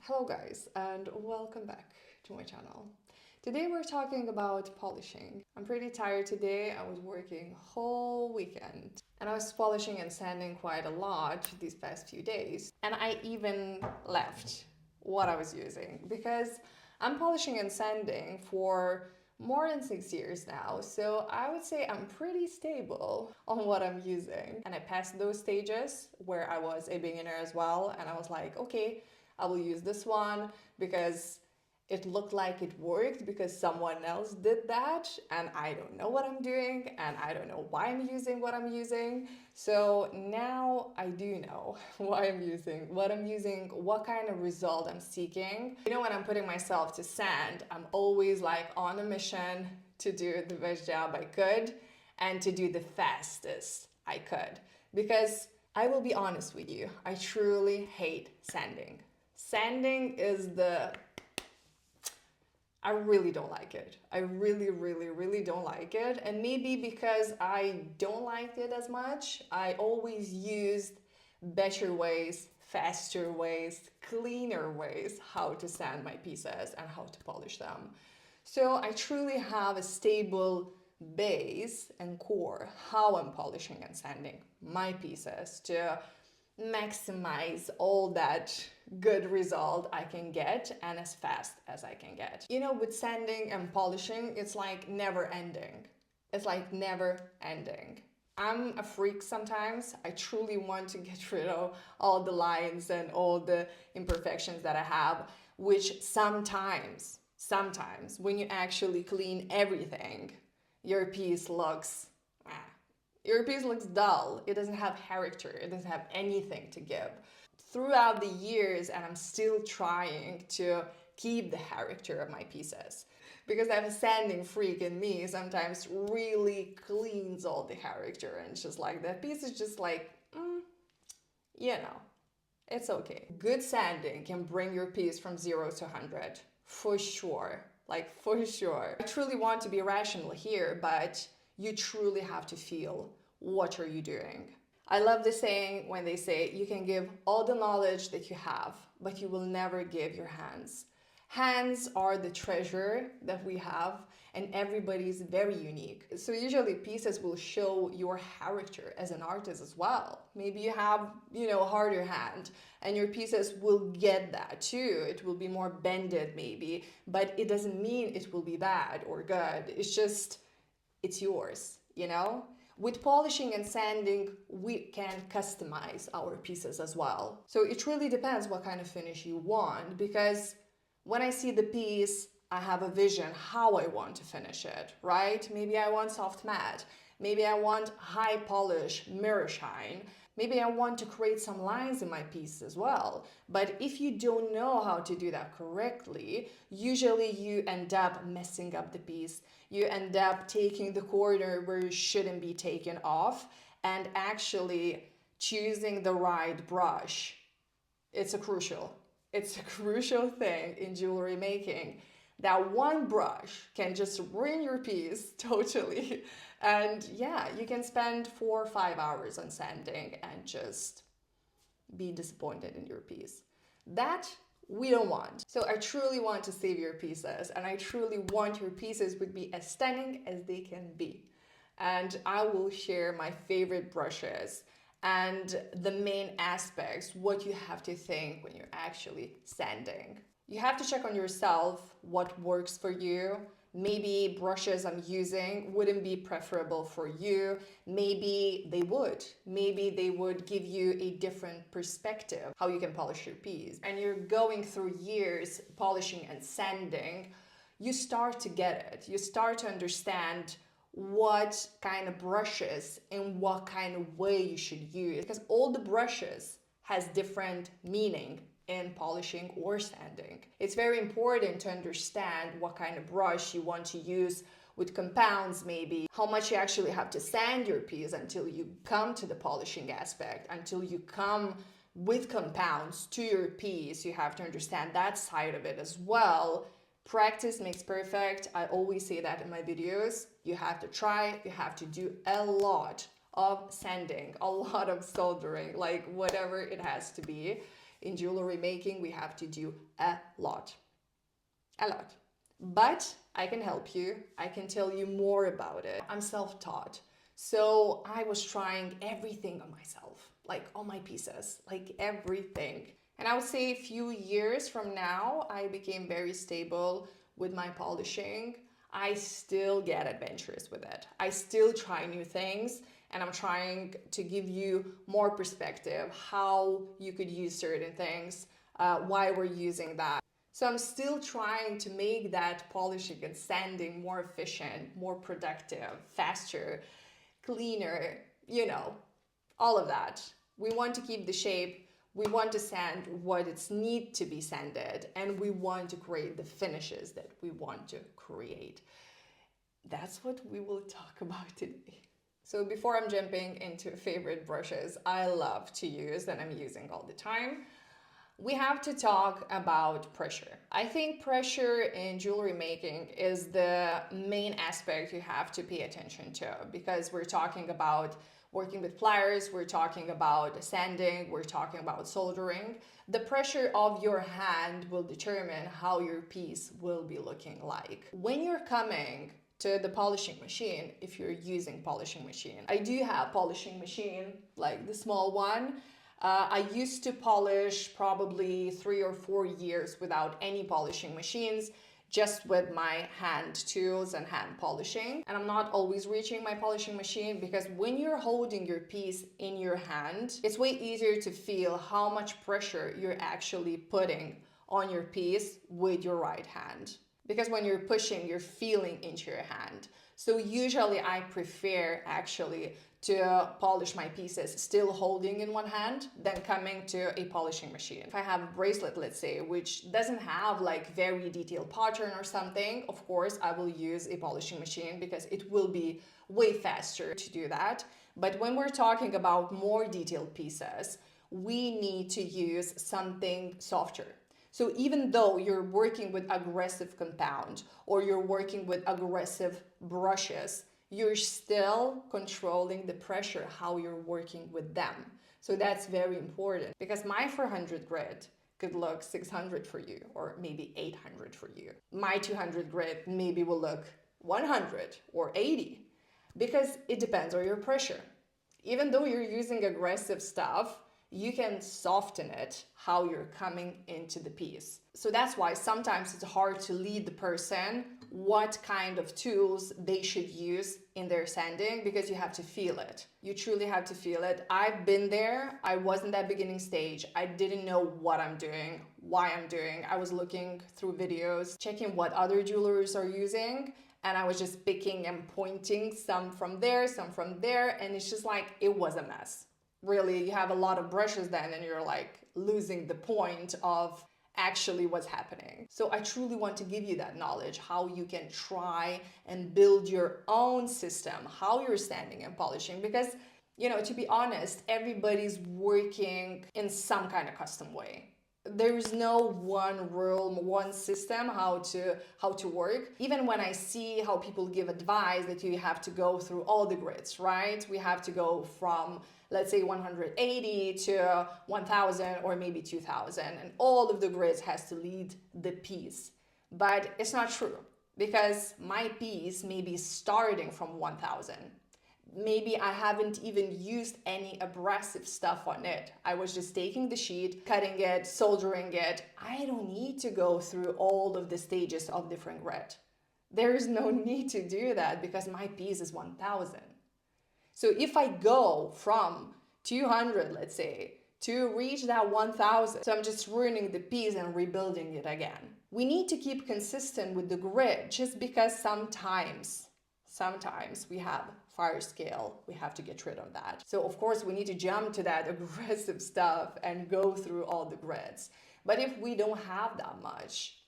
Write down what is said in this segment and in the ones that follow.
Hello guys and welcome back to my channel. Today we're talking about polishing. I'm pretty tired today. I was working whole weekend and I was polishing and sanding quite a lot these past few days, and I even left what I was using because I'm polishing and sanding for more than 6 years now, so I would say I'm pretty stable on what I'm using. And I passed those stages where I was a beginner as well, and I was like, okay, I will use this one because it looked like it worked because someone else did that and I don't know what I'm doing and I don't know why I'm using what I'm using. So now I do know why I'm using what I'm using, what kind of result I'm seeking. You know, when I'm putting myself to sand, I'm always like on a mission to do the best job I could and to do the fastest I could. Because I will be honest with you, I truly hate sanding. Sanding is I really don't like it. I really don't like it. And maybe because I don't like it as much, I always used better ways, faster ways, cleaner ways how to sand my pieces and how to polish them. So I truly have a stable base and core how I'm polishing and sanding my pieces to maximize all that good result I can get and as fast as I can get. You know, with sanding and polishing, it's like never ending. It's like never ending. I'm a freak sometimes. I truly want to get rid of all the lines and all the imperfections that I have, which sometimes when you actually clean everything, your piece looks dull. It doesn't have character. It doesn't have anything to give. Throughout the years, and I'm still trying to keep the character of my pieces, because I have a sanding freak in me, sometimes really cleans all the character and just like that piece is just like, you know, it's okay. Good sanding can bring your piece from 0 to 100, for sure. Like, for sure. I truly want to be rational here, but you truly have to feel what are you doing. I love the saying when they say you can give all the knowledge that you have, but you will never give your hands. Hands are the treasure that we have, and everybody's very unique. So usually pieces will show your character as an artist as well. Maybe you have, a harder hand and your pieces will get that too. It will be more bended maybe, but it doesn't mean it will be bad or good. It's yours, With polishing and sanding, we can customize our pieces as well. So it really depends what kind of finish you want, because when I see the piece, I have a vision how I want to finish it, right? Maybe I want soft matte. Maybe I want high polish, mirror shine. Maybe I want to create some lines in my piece as well. But if you don't know how to do that correctly, usually you end up messing up the piece. You end up taking the corner where you shouldn't be taken off, and actually choosing the right brush. It's a crucial thing in jewelry making. That one brush can just ruin your piece totally. And yeah, you can spend 4 or 5 hours on sanding and just be disappointed in your piece. That we don't want. So I truly want to save your pieces, and I truly want your pieces would be as stunning as they can be. And I will share my favorite brushes and the main aspects, what you have to think when you're actually sanding. You have to check on yourself what works for you. Maybe brushes I'm using wouldn't be preferable for you. Maybe they would. Maybe they would give you a different perspective how you can polish your piece. And you're going through years polishing and sanding, you start to get it. You start to understand what kind of brushes and what kind of way you should use, because all the brushes has different meaning in polishing or sanding. It's very important to understand what kind of brush you want to use with compounds, maybe how much you actually have to sand your piece until you come to the polishing aspect, until you come with compounds to your piece. You have to understand that side of it as well. Practice makes perfect. I always say that in my videos. You have to try, you have to do a lot of sanding, a lot of soldering, like whatever it has to be. In jewelry making, we have to do a lot. A lot. But I can help you. I can tell you more about it. I'm self-taught. So I was trying everything on myself, like on my pieces, like everything. And I would say a few years from now, I became very stable with my polishing. I still get adventurous with it. I still try new things, and I'm trying to give you more perspective, how you could use certain things, why we're using that. So I'm still trying to make that polishing and sanding more efficient, more productive, faster, cleaner, you know, all of that. We want to keep the shape, we want to sand what it's need to be sanded, and we want to create the finishes that we want to create. That's what we will talk about today. So before I'm jumping into favorite brushes I love to use and I'm using all the time, we have to talk about pressure. I think pressure in jewelry making is the main aspect you have to pay attention to, because we're talking about working with pliers, we're talking about sanding, we're talking about soldering. The pressure of your hand will determine how your piece will be looking like. When you're coming to the polishing machine, if you're using polishing machine, I do have polishing machine, like the small one. I used to polish probably 3 or 4 years without any polishing machines, just with my hand tools and hand polishing. And I'm not always reaching my polishing machine, because when you're holding your piece in your hand, it's way easier to feel how much pressure you're actually putting on your piece with your right hand. Because when you're pushing, you're feeling into your hand. So usually I prefer actually to polish my pieces still holding in one hand than coming to a polishing machine. If I have a bracelet, let's say, which doesn't have like very detailed pattern or something, of course I will use a polishing machine because it will be way faster to do that. But when we're talking about more detailed pieces, we need to use something softer. So even though you're working with aggressive compound or you're working with aggressive brushes, you're still controlling the pressure, how you're working with them. So that's very important, because my 400 grit could look 600 for you, or maybe 800 for you. My 200 grit maybe will look 100 or 80, because it depends on your pressure. Even though you're using aggressive stuff, you can soften it how you're coming into the piece. So that's why sometimes it's hard to lead the person what kind of tools they should use in their sanding, because you have to feel it. You truly have to feel it. I've been there. I was in that beginning stage. I didn't know what I'm doing, why I'm doing. I was looking through videos, checking what other jewelers are using, and I was just picking and pointing some from there, and it's just like, it was a mess. Really, you have a lot of brushes then, and you're like losing the point of actually what's happening. So I truly want to give you that knowledge, how you can try and build your own system, how you're sanding and polishing, because, you know, to be honest, everybody's working in some kind of custom way. There is no one rule, one system how to work. Even when I see how people give advice that you have to go through all the grids, right? We have to go from, let's say, 180 to 1000 or maybe 2000, and all of the grids has to lead the piece. But it's not true, because my piece may be starting from 1000. Maybe I haven't even used any abrasive stuff on it. I was just taking the sheet, cutting it, soldering it. I don't need to go through all of the stages of different grit. There is no need to do that, because my piece is 1000. So if I go from 200, let's say, to reach that 1000, so I'm just ruining the piece and rebuilding it again. We need to keep consistent with the grid, just because sometimes we have fire scale, we have to get rid of that. So of course we need to jump to that aggressive stuff and go through all the grids. But if we don't have that much,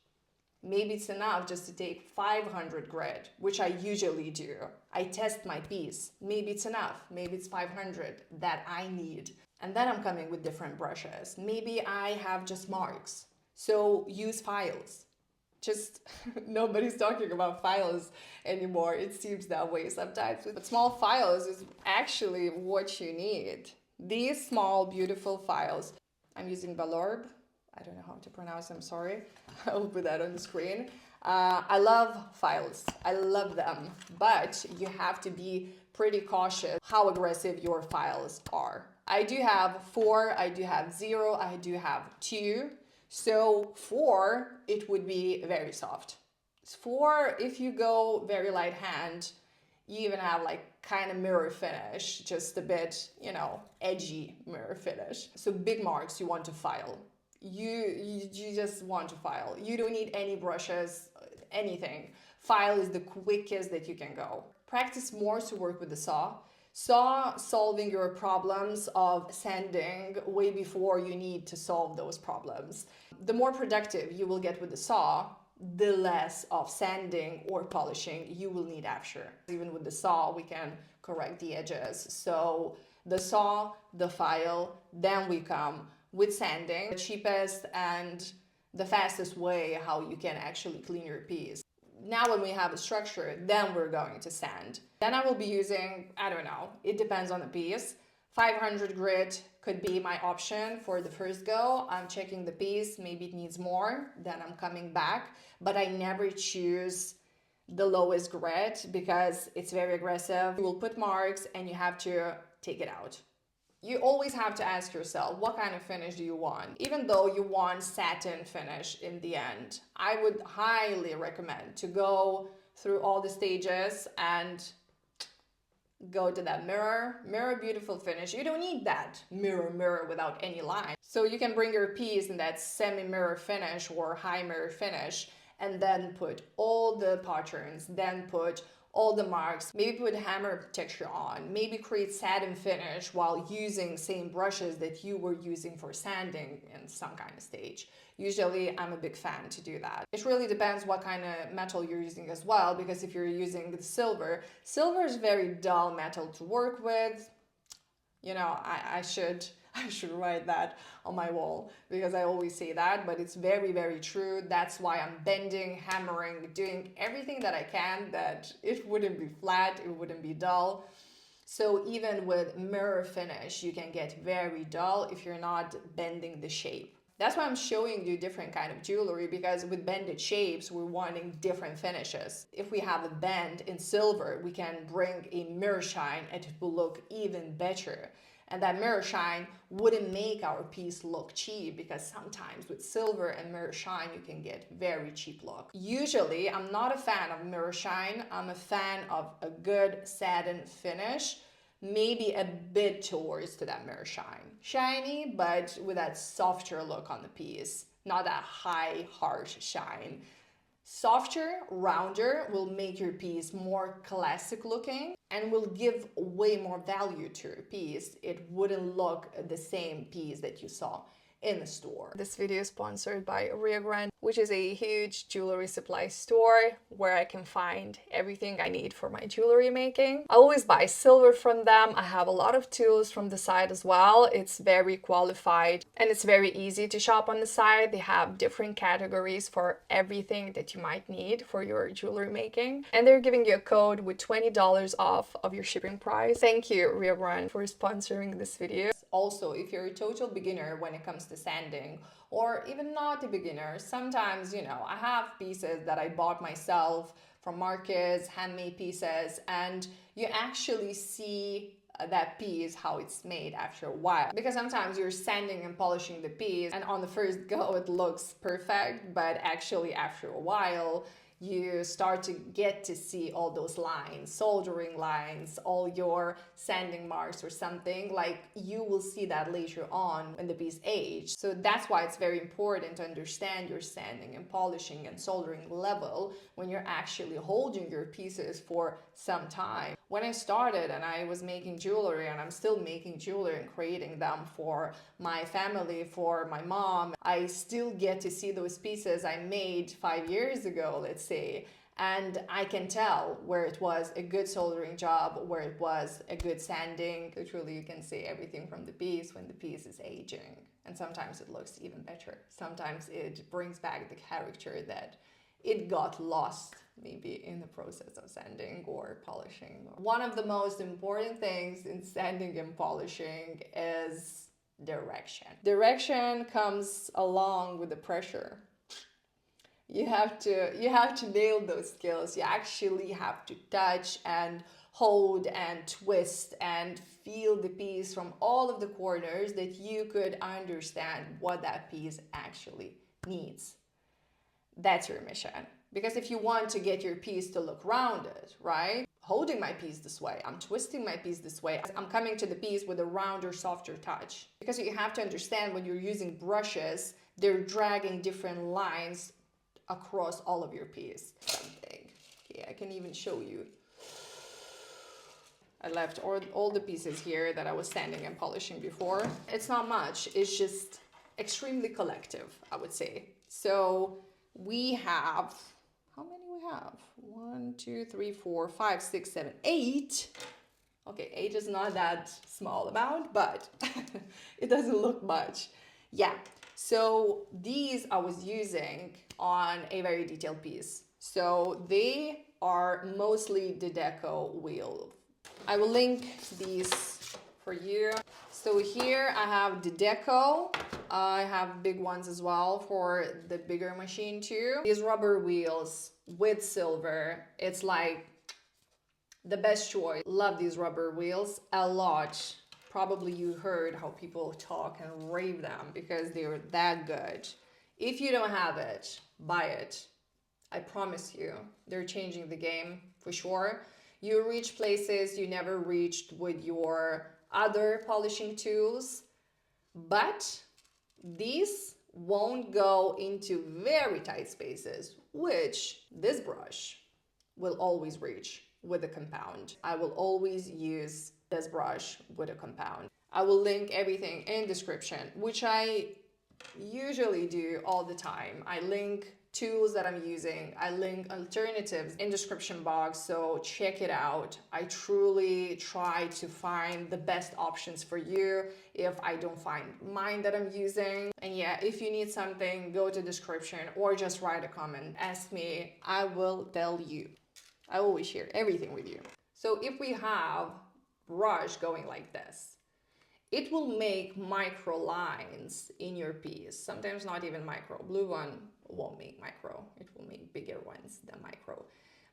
maybe it's enough just to take 500 grit, which I usually do. I test my piece. Maybe it's enough. Maybe it's 500 that I need. And then I'm coming with different brushes. Maybe I have just marks. So use files. Just nobody's talking about files anymore. It seems that way sometimes. But small files is actually what you need. These small, beautiful files. I'm using Valorb. I don't know how to pronounce, I'm sorry. I'll put that on the screen. I love files, I love them, but you have to be pretty cautious how aggressive your files are. I do have 4, I do have 0, I do have 2. So 4, it would be very soft. 4, if you go very light hand, you even have like kind of mirror finish, just a bit, you know, edgy mirror finish. So big marks you want to file. You just want to file. You don't need any brushes, anything. File is the quickest that you can go. Practice more to work with the saw. Saw solving your problems of sanding way before you need to solve those problems. The more productive you will get with the saw, the less of sanding or polishing you will need after. Even with the saw, we can correct the edges. So the saw, the file, then we come with sanding, the cheapest and the fastest way how you can actually clean your piece. Now when we have a structure, then we're going to sand. Then I will be using, I don't know, it depends on the piece. 500 grit could be my option for the first go. I'm checking the piece, maybe it needs more, then I'm coming back. But I never choose the lowest grit because it's very aggressive. You will put marks and you have to take it out. You always have to ask yourself, what kind of finish do you want? Even though you want satin finish in the end, I would highly recommend to go through all the stages and go to that mirror beautiful finish. You don't need that mirror without any line. So you can bring your piece in that semi-mirror finish or high mirror finish and then put all the patterns, then put all the marks, maybe put hammer texture on, maybe create satin finish while using same brushes that you were using for sanding in some kind of stage. Usually I'm a big fan to do that. It really depends what kind of metal you're using as well, because if you're using the silver is very dull metal to work with. You know, I should write that on my wall because I always say that, but it's very, very true. That's why I'm bending, hammering, doing everything that I can that it wouldn't be flat, it wouldn't be dull. So even with mirror finish, you can get very dull if you're not bending the shape. That's why I'm showing you different kind of jewelry, because with bended shapes, we're wanting different finishes. If we have a bend in silver, we can bring a mirror shine and it will look even better. And that mirror shine wouldn't make our piece look cheap, because sometimes with silver and mirror shine, you can get very cheap look. Usually, I'm not a fan of mirror shine. I'm a fan of a good satin finish, maybe a bit towards to that mirror shine. Shiny, but with that softer look on the piece, not that high, harsh shine. Softer, rounder will make your piece more classic looking and will give way more value to your piece. It wouldn't look the same piece that you saw in the store. This video is sponsored by GRANDE, which is a huge jewelry supply store where I can find everything I need for my jewelry making. I always buy silver from them. I have a lot of tools from the site as well. It's very qualified and it's very easy to shop on the site. They have different categories for everything that you might need for your jewelry making. And they're giving you a code with $20 off of your shipping price. Thank you, GRANDE, for sponsoring this video. Also, if you're a total beginner when it comes to sanding, or even not a beginner, sometimes, you know, I have pieces that I bought myself from markets, handmade pieces, and you actually see that piece, how it's made after a while. Because sometimes you're sanding and polishing the piece, and on the first go it looks perfect, but actually after a while, you start to get to see all those lines, soldering lines, all your sanding marks or something. Like, you will see that later on when the piece ages. So that's why it's very important to understand your sanding and polishing and soldering level when you're actually holding your pieces for some time. When I started and I was making jewelry, and I'm still making jewelry and creating them for my family, for my mom, I still get to see those pieces I made 5 years ago, let's say, and I can tell where it was a good soldering job, where it was a good sanding. Literally, you can see everything from the piece when the piece is aging. And sometimes it looks even better. Sometimes it brings back the character that it got lost maybe in the process of sanding or polishing. One of the most important things in sanding and polishing is direction. Direction comes along with the pressure. You have to nail those skills. You actually have to touch and hold and twist and feel the piece from all of the corners that you could understand what that piece actually needs. That's your mission. Because if you want to get your piece to look rounded, right? Holding my piece this way, I'm twisting my piece this way, I'm coming to the piece with a rounder, softer touch. Because you have to understand when you're using brushes, they're dragging different lines across all of your piece. Something. Okay, I can even show you. I left all the pieces here that I was sanding and polishing before. It's not much, it's just extremely collective, I would say. So we have, how many we have? 1, 2, 3, 4, 5, 6, 7, 8. Okay, 8 is not that small amount, but it doesn't look much. Yeah, so these I was using on a very detailed piece. So they are mostly the deco wheel. I will link these for you. So here I have the deco. I have big ones as well for the bigger machine too. These rubber wheels with silver, it's like the best choice. Love these rubber wheels a lot. Probably you heard how people talk and rave them because they're that good. If you don't have it, buy it. I promise you, they're changing the game for sure. You reach places you never reached with your other polishing tools, but these won't go into very tight spaces, which this brush will always reach with a compound. I will always use this brush with a compound. I will link everything in description, which I usually do all the time. I link tools that I'm using, I link alternatives in description box, so check it out. I truly try to find the best options for you if I don't find mine that I'm using. And yeah, if you need something, go to description or just write a comment, ask me, I will tell you. I always share everything with you. So if we have brush going like this, it will make micro lines in your piece. Sometimes not even micro. Blue one won't make micro. It will make bigger ones than micro.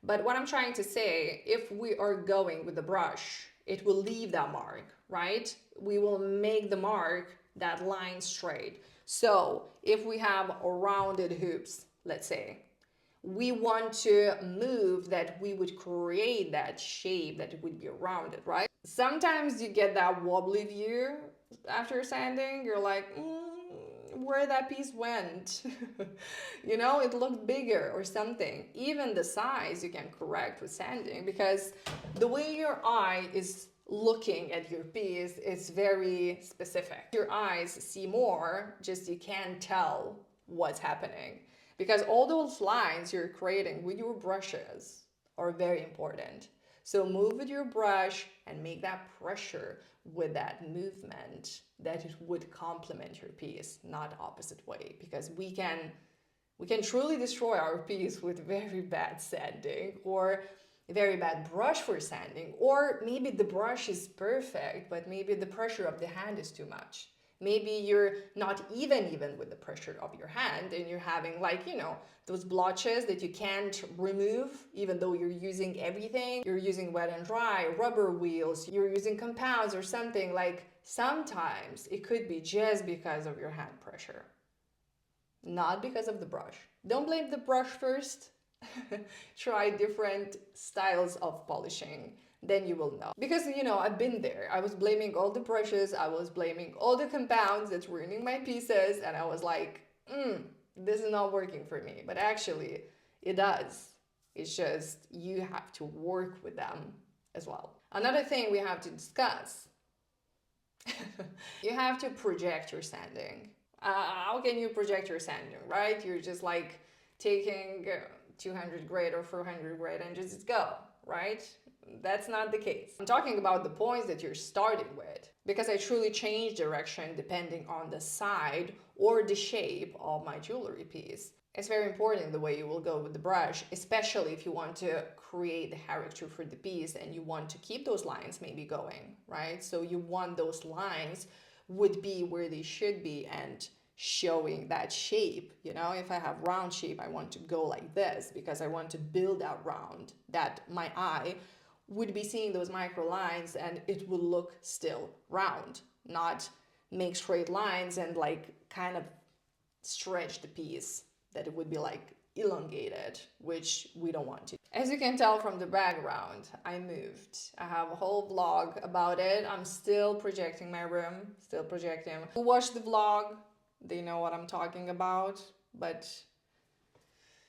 But what I'm trying to say, if we are going with the brush, it will leave that mark, right? We will make the mark, that line straight. So if we have rounded hoops, let's say, we want to move that we would create that shape that it would be rounded, right? Sometimes you get that wobbly view after sanding. You're like, where that piece went? You know, it looked bigger or something. Even the size you can correct with sanding because the way your eye is looking at your piece is very specific. Your eyes see more, just you can't tell what's happening. Because all those lines you're creating with your brushes are very important. So move with your brush and make that pressure with that movement that it would complement your piece, not opposite way. Because we can truly destroy our piece with very bad sanding or a very bad brush for sanding. Or maybe the brush is perfect, but maybe the pressure of the hand is too much. Maybe you're not even with the pressure of your hand and you're having like, you know, those blotches that you can't remove even though you're using everything. You're using wet and dry, rubber wheels, you're using compounds or something. Like sometimes it could be just because of your hand pressure, not because of the brush. Don't blame the brush first. Try different styles of polishing. Then you will know. Because, you know, I've been there. I was blaming all the brushes, I was blaming all the compounds that's ruining my pieces, and I was like, this is not working for me. But actually, it does. It's just you have to work with them as well. Another thing we have to discuss, you have to project your sanding. How can you project your sanding, right? You're just like taking 200 grade or 400 grade and just go, right? That's not the case. I'm talking about the points that you're starting with because I truly change direction depending on the side or the shape of my jewelry piece. It's very important the way you will go with the brush, especially if you want to create the character for the piece and you want to keep those lines maybe going, right? So you want those lines would be where they should be and showing that shape. You know, if I have round shape, I want to go like this because I want to build that round, that my eye would be seeing those micro lines and it will look still round, not make straight lines and like kind of stretch the piece, that it would be like elongated, which we don't want to. As you can tell from the background, I moved. I have a whole vlog about it. I'm still projecting my room, still projecting. Who watched the vlog, they know what I'm talking about, but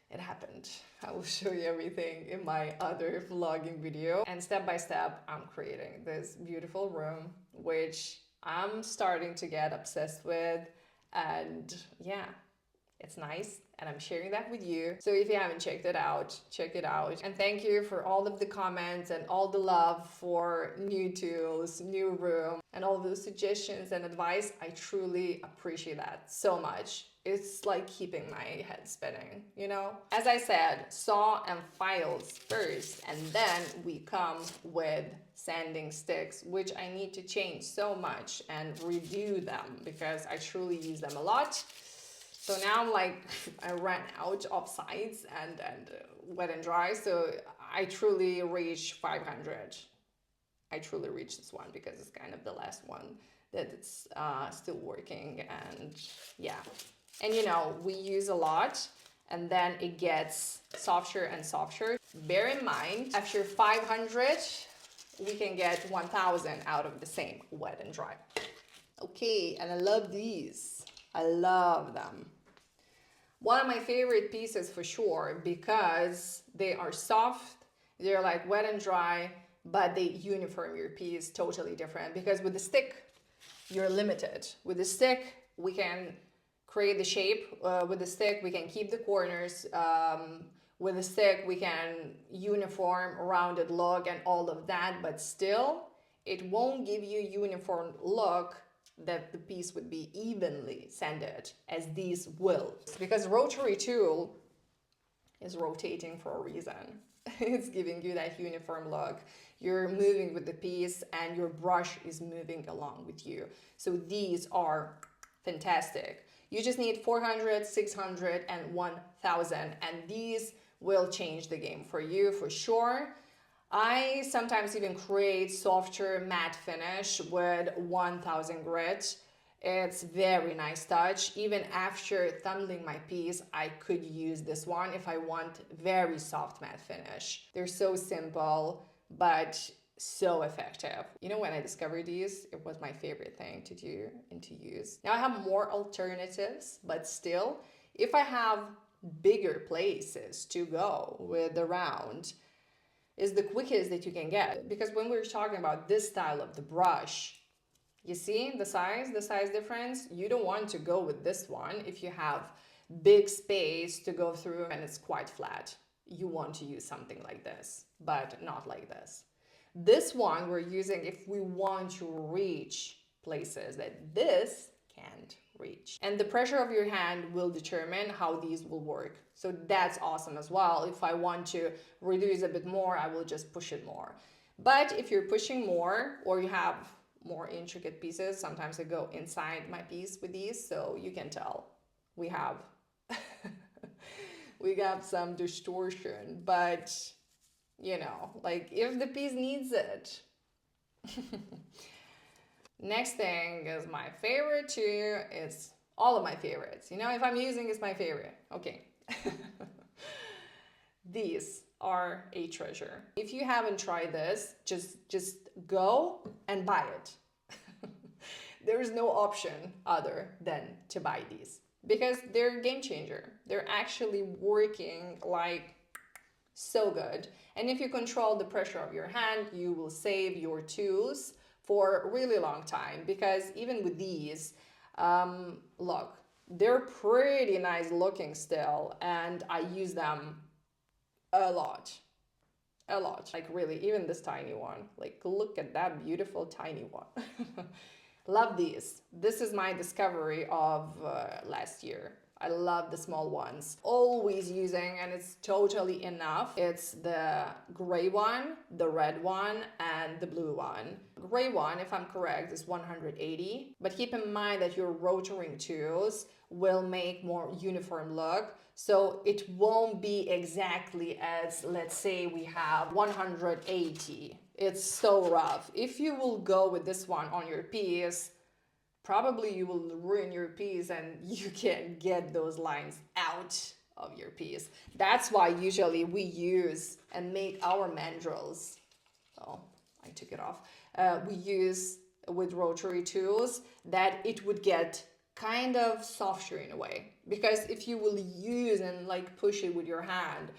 it happened. I will show you everything in my other vlogging video. And step by step, I'm creating this beautiful room, which I'm starting to get obsessed with. And yeah, it's nice. And I'm sharing that with you. So if you haven't checked it out, check it out. And thank you for all of the comments and all the love for new tools, new room, and all those suggestions and advice. I truly appreciate that so much. It's like keeping my head spinning, you know? As I said, saw and files first, and then we come with sanding sticks, which I need to change so much and redo them because I truly use them a lot. So now I'm like, I ran out of sides and wet and dry. So I truly reached 500. I truly reached this one because it's kind of the last one that it's still working. And yeah, and you know, we use a lot and then it gets softer and softer. Bear in mind, after 500, we can get 1000 out of the same wet and dry. Okay, and I love these. I love them. One of my favorite pieces for sure because they are soft, they're like wet and dry, but they uniform your piece totally different because with the stick, you're limited. With the stick, we can create the shape. With the stick, we can keep the corners. With the stick, we can uniform, rounded look and all of that, but still, it won't give you uniform look that the piece would be evenly sanded as these will. Because rotary tool is rotating for a reason. It's giving you that uniform look. You're moving with the piece and your brush is moving along with you. So these are fantastic. You just need 400, 600 and 1000 and these will change the game for you for sure. I sometimes even create softer matte finish with 1000 grit. It's very nice touch. Even after tumbling my piece, I could use this one if I want very soft matte finish. They're so simple, but so effective. You know, when I discovered these, it was my favorite thing to do and to use. Now I have more alternatives, but still, if I have bigger places to go with the round, is the quickest that you can get. Because when we're talking about this style of the brush, you see the size difference? You don't want to go with this one if you have big space to go through and it's quite flat. You want to use something like this, but not like this. This one we're using if we want to reach places that this can't reach. And the pressure of your hand will determine how these will work. So that's awesome as well. If I want to reduce a bit more, I will just push it more. But if you're pushing more or you have more intricate pieces, sometimes I go inside my piece with these, so you can tell we have we got some distortion, but you know, like if the piece needs it. Next thing is my favorite too. It's all of my favorites. You know, if I'm using, it's my favorite. Okay. These are a treasure. If you haven't tried this, just go and buy it. There is no option other than to buy these because they're a game changer. They're actually working like so good. And if you control the pressure of your hand, you will save your tools for a really long time because even with these, look, they're pretty nice looking still and I use them a lot, like really, even this tiny one, like look at that beautiful tiny one. Love these. This is my discovery of last year. I love the small ones. Always using, and it's totally enough, it's the gray one, the red one, and the blue one. Gray one, if I'm correct, is 180, but keep in mind that your rotaring tools will make more uniform look, so it won't be exactly as, let's say we have 180. It's so rough. If you will go with this one on your piece, probably you will ruin your piece and you can't get those lines out of your piece. That's why usually we use and make our mandrels. Oh, I took it off. We use with rotary tools that it would get kind of softer in a way, because if you will use and like push it with your hand,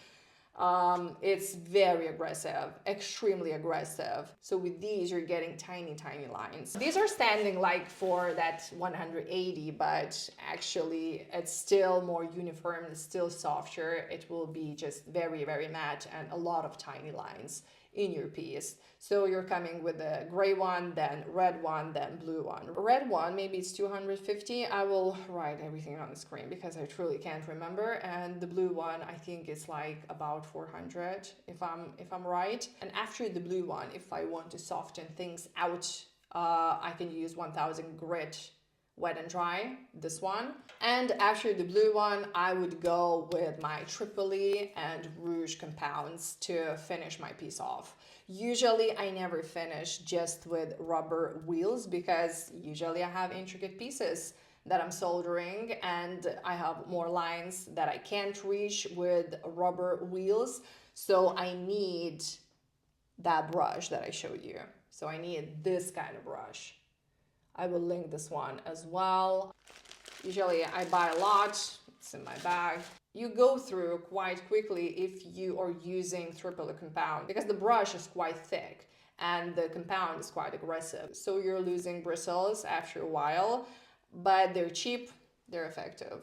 it's very aggressive, extremely aggressive. So with these, you're getting tiny, tiny lines. These are standing like for that 180, but actually it's still more uniform, it's still softer. It will be just very, very matte and a lot of tiny lines in your piece. So you're coming with the gray one, then red one, then blue one. Red one, maybe it's 250. I will write everything on the screen because I truly can't remember. And the blue one, I think it's like about 400 if I'm right. And after the blue one, if I want to soften things out, I can use 1000 grit wet and dry, this one. And after the blue one, I would go with my Tripoli and Rouge compounds to finish my piece off. Usually I never finish just with rubber wheels because usually I have intricate pieces that I'm soldering and I have more lines that I can't reach with rubber wheels. So I need that brush that I showed you. So I need this kind of brush. I will link this one as well. Usually I buy a lot, it's in my bag. You go through quite quickly if you are using triple compound because the brush is quite thick and the compound is quite aggressive. So you're losing bristles after a while, but they're cheap, they're effective.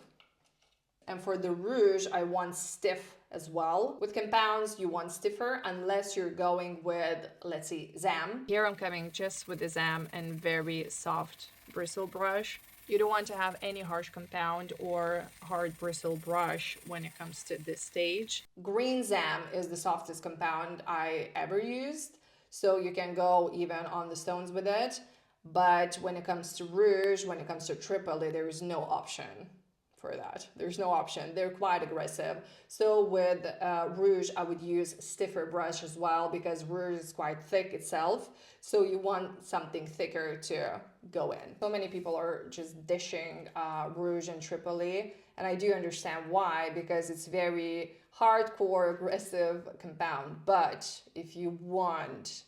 And for the rouge, I want stiff as well. With compounds, you want stiffer unless you're going with, let's see, Zam. Here I'm coming just with the Zam and very soft bristle brush. You don't want to have any harsh compound or hard bristle brush when it comes to this stage. Green Zam is the softest compound I ever used, so you can go even on the stones with it. But when it comes to rouge, when it comes to Tripoli, there is no option for that. There's no option. They're quite aggressive. So with rouge, I would use stiffer brush as well because rouge is quite thick itself. So you want something thicker to go in. So many people are just dishing rouge and Tripoli, and I do understand why, because it's very hardcore, aggressive compound. But if you want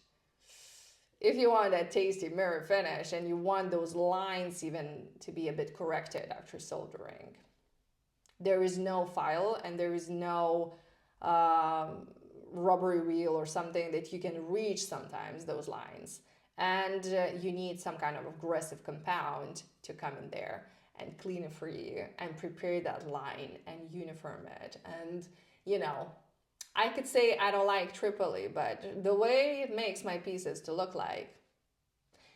a tasty mirror finish and you want those lines even to be a bit corrected after soldering, there is no file and there is no rubbery wheel or something that you can reach sometimes those lines. And you need some kind of aggressive compound to come in there and clean it for you and prepare that line and uniform it. And, you know, I could say I don't like Tripoli, but the way it makes my pieces to look like,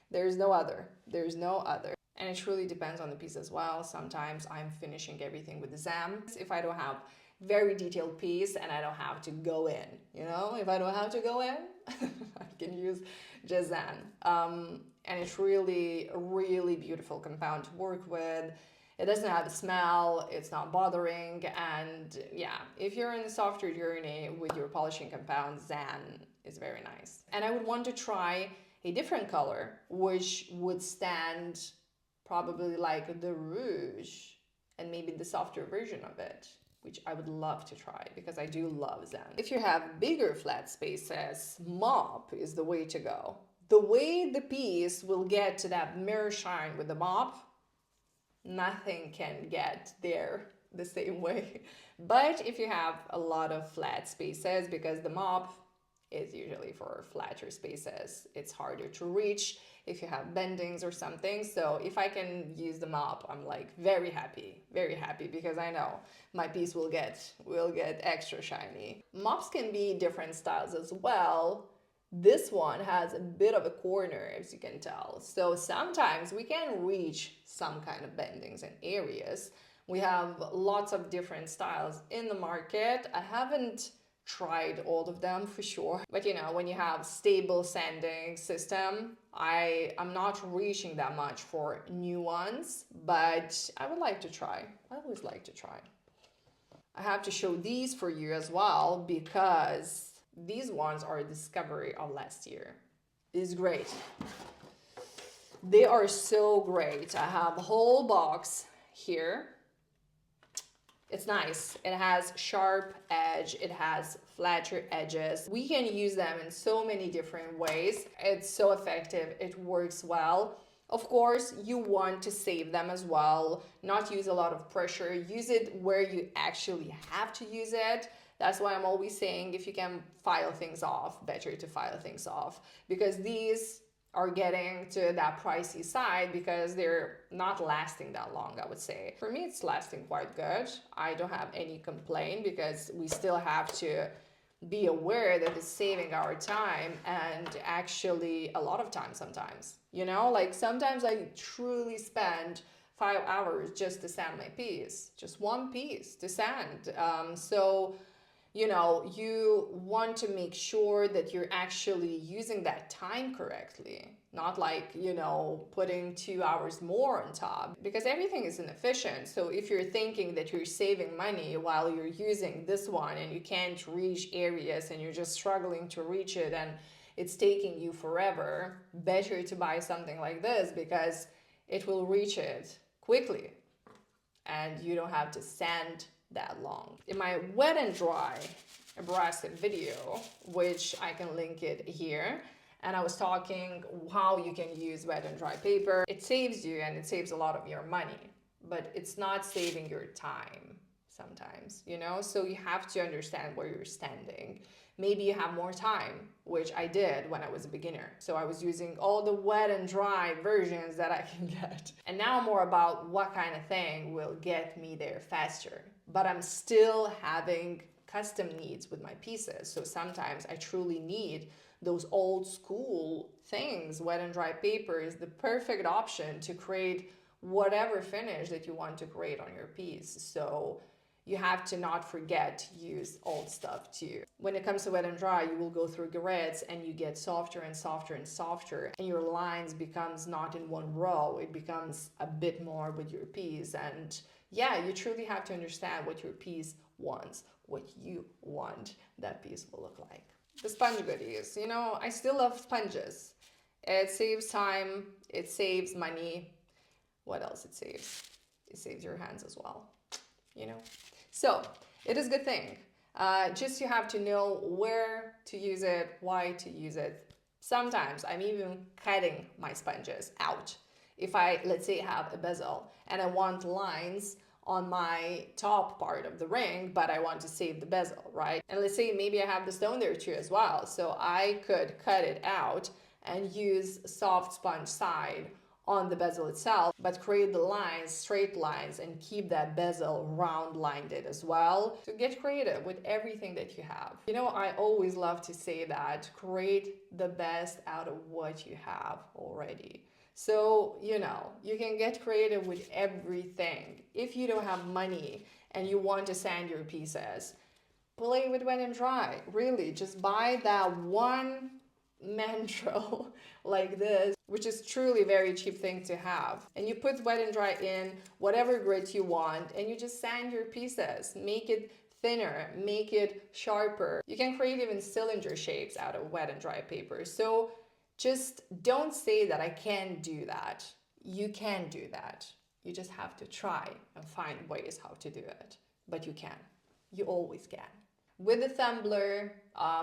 there's no other. There's no other. And it truly depends on the piece as well. Sometimes I'm finishing everything with the Zam. If I don't have very detailed piece and I don't have to go in, you know, if I don't have to go in, I can use just Zam. And it's really, really beautiful compound to work with. It doesn't have a smell, it's not bothering, and yeah, if you're in a softer journey with your polishing compound, Zam is very nice. And I would want to try a different color, which would stand probably like the rouge and maybe the softer version of it, which I would love to try because I do love Zam. If you have bigger flat spaces, mop is the way to go. The way the piece will get to that mirror shine with the mop, nothing can get there the same way. But if you have a lot of flat spaces, because the mop is usually for flatter spaces, it's harder to reach if you have bendings or something. So if I can use the mop, I'm like very happy because I know my piece will get extra shiny. Mops can be different styles as well. This one has a bit of a corner, as you can tell. So sometimes we can reach some kind of bendings in areas, We have lots of different styles in the market. I haven't tried all of them for sure, but you know, when you have stable sanding system, I'm not reaching that much for new ones, but I would like to try. I always like to try. I have to show these for you as well because these ones are a discovery of last year. It's great. They are so great. I have a whole box here. It's nice. It has sharp edge. It has flatter edges. We can use them in so many different ways. It's so effective. It works well. Of course, you want to save them as well, not use a lot of pressure. Use it where you actually have to use it. That's why I'm always saying if you can file things off, better to file things off, because these are getting to that pricey side because they're not lasting that long, I would say. For me, it's lasting quite good. I don't have any complaint because we still have to be aware that it's saving our time, and actually a lot of time sometimes. You know, like sometimes I truly spend 5 hours just to sand my piece, just one piece to sand. So you know, you want to make sure that you're actually using that time correctly, not like, you know, putting 2 hours more on top, because everything is inefficient. So if you're thinking that you're saving money while you're using this one and you can't reach areas and you're just struggling to reach it and it's taking you forever, better to buy something like this because it will reach it quickly and you don't have to sand that long. In my wet and dry abrasive video, which I can link it here, and I was talking how you can use wet and dry paper. It saves you and it saves a lot of your money, but it's not saving your time sometimes, you know? So you have to understand where you're standing. Maybe you have more time, which I did when I was a beginner. So I was using all the wet and dry versions that I can get. And now more about what kind of thing will get me there faster. But I'm still having custom needs with my pieces. So sometimes I truly need those old school things. Wet and dry paper is the perfect option to create whatever finish that you want to create on your piece. So you have to not forget to use old stuff too. When it comes to wet and dry, you will go through grades and you get softer and softer and softer, and your lines becomes not in one row, it becomes a bit more with your piece. And yeah, you truly have to understand what your piece wants, what you want that piece will look like. The sponge goodies, you know, I still love sponges. It saves time, it saves money. What else it saves? It saves your hands as well, you know? So it is a good thing. Just you have to know where to use it, why to use it. Sometimes I'm even cutting my sponges out. If I, let's say, have a bezel and I want lines on my top part of the ring, but I want to save the bezel, right? And let's say maybe I have the stone there too as well. So I could cut it out and use soft sponge side on the bezel itself, but create the lines, straight lines, and keep that bezel round lined as well. So get creative with everything that you have. You know, I always love to say that create the best out of what you have already. So, you know, you can get creative with everything. If you don't have money and you want to sand your pieces, play with wet and dry. Really, just buy that one mandrel like this, which is truly very cheap thing to have, and you put wet and dry in whatever grit you want and you just sand your pieces, make it thinner, make it sharper. You can create even cylinder shapes out of wet and dry paper. So just don't say that I can't do that. You can do that. You just have to try and find ways how to do it, but you can. You always can. With the tumbler,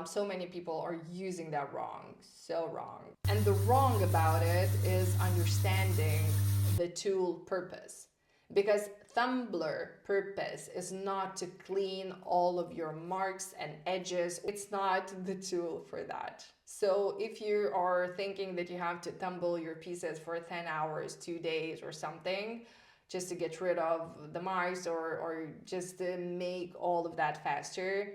so many people are using that wrong, so wrong. And the wrong about it is understanding the tool purpose. Because tumbler purpose is not to clean all of your marks and edges. It's not the tool for that. So if you are thinking that you have to tumble your pieces for 10 hours, 2 days or something, just to get rid of the marks or just to make all of that faster,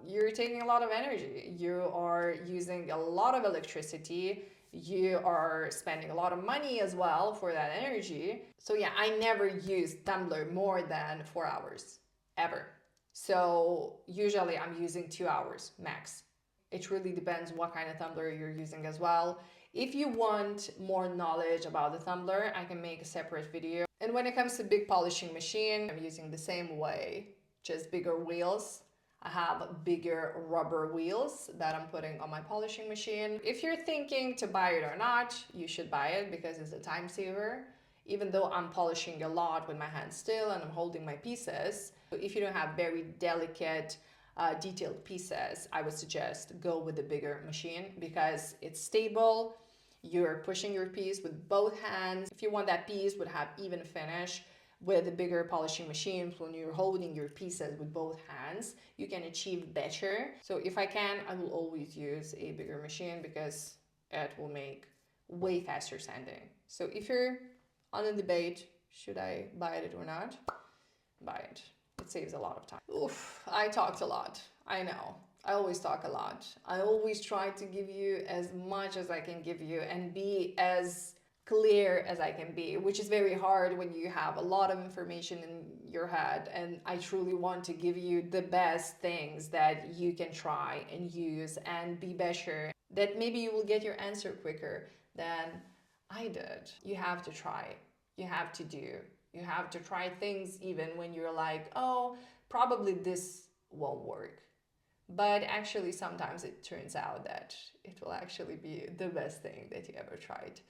you're taking a lot of energy. You are using a lot of electricity you are spending a lot of money as well for that energy. So yeah, I never use tumbler more than 4 hours, ever. So usually I'm using 2 hours max. It really depends what kind of tumbler you're using as well. If you want more knowledge about the tumbler, I can make a separate video. And when it comes to big polishing machine, I'm using the same way, just bigger wheels. I have bigger rubber wheels that I'm putting on my polishing machine. If you're thinking to buy it or not, you should buy it because it's a time saver. Even though I'm polishing a lot with my hands still and I'm holding my pieces, if you don't have very delicate, detailed pieces, I would suggest go with the bigger machine because it's stable. You're pushing your piece with both hands. If you want that piece would have even finish, with the bigger polishing machines, when you're holding your pieces with both hands, you can achieve better. So if I can, I will always use a bigger machine because it will make way faster sanding. So if you're on a debate, should I buy it or not? Buy it. It saves a lot of time. Oof, I talked a lot. I know. I always talk a lot. I always try to give you as much as I can give you and be as clear as I can be, which is very hard when you have a lot of information in your head, and I truly want to give you the best things that you can try and use and be better, that maybe you will get your answer quicker than I did. You have to try. You have to do. You have to try things even when you're like, oh, probably this won't work. But actually sometimes it turns out that it will actually be the best thing that you ever tried.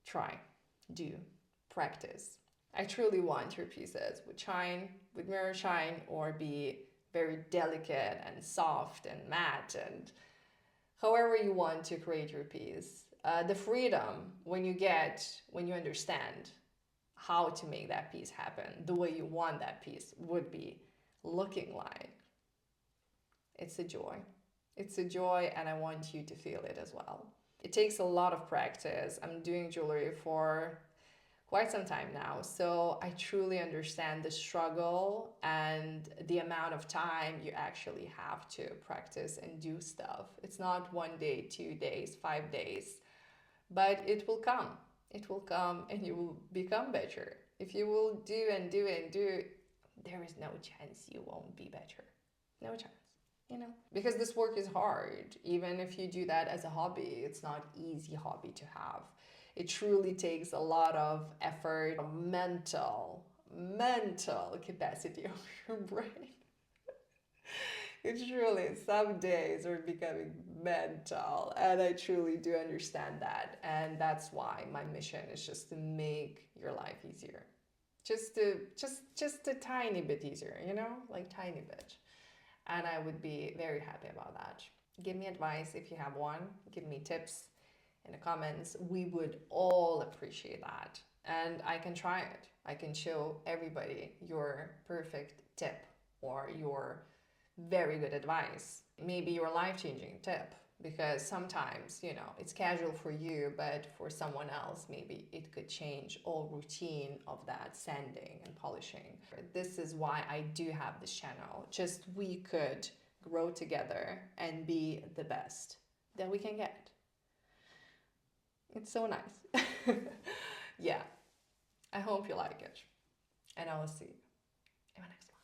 Try, do, practice. I truly want your pieces would shine, with mirror shine, or be very delicate and soft and matte, and however you want to create your piece. The freedom when you understand how to make that piece happen, the way you want that piece would be looking like. It's a joy. It's a joy, and I want you to feel it as well. It takes a lot of practice. I'm doing jewelry for quite some time now, so I truly understand the struggle and the amount of time you actually have to practice and do stuff. It's not 1 day, 2 days, 5 days, but it will come. It will come and you will become better. If you will do and do and do, there is no chance you won't be better. No chance. You know, because this work is hard. Even if you do that as a hobby, it's not easy hobby to have. It truly takes a lot of effort, mental capacity of your brain. It's truly, some days are becoming mental, and I truly do understand that. And that's why my mission is just to make your life easier. Just a tiny bit easier, you know, like tiny bit. And I would be very happy about that. Give me advice if you have one. Give me tips in the comments. We would all appreciate that. And I can try it. I can show everybody your perfect tip or your very good advice. Maybe your life-changing tip. Because sometimes, you know, it's casual for you, but for someone else, maybe it could change all routine of that sanding and polishing. This is why I do have this channel. Just we could grow together and be the best that we can get. It's so nice. Yeah, I hope you like it. And I will see you in my next video.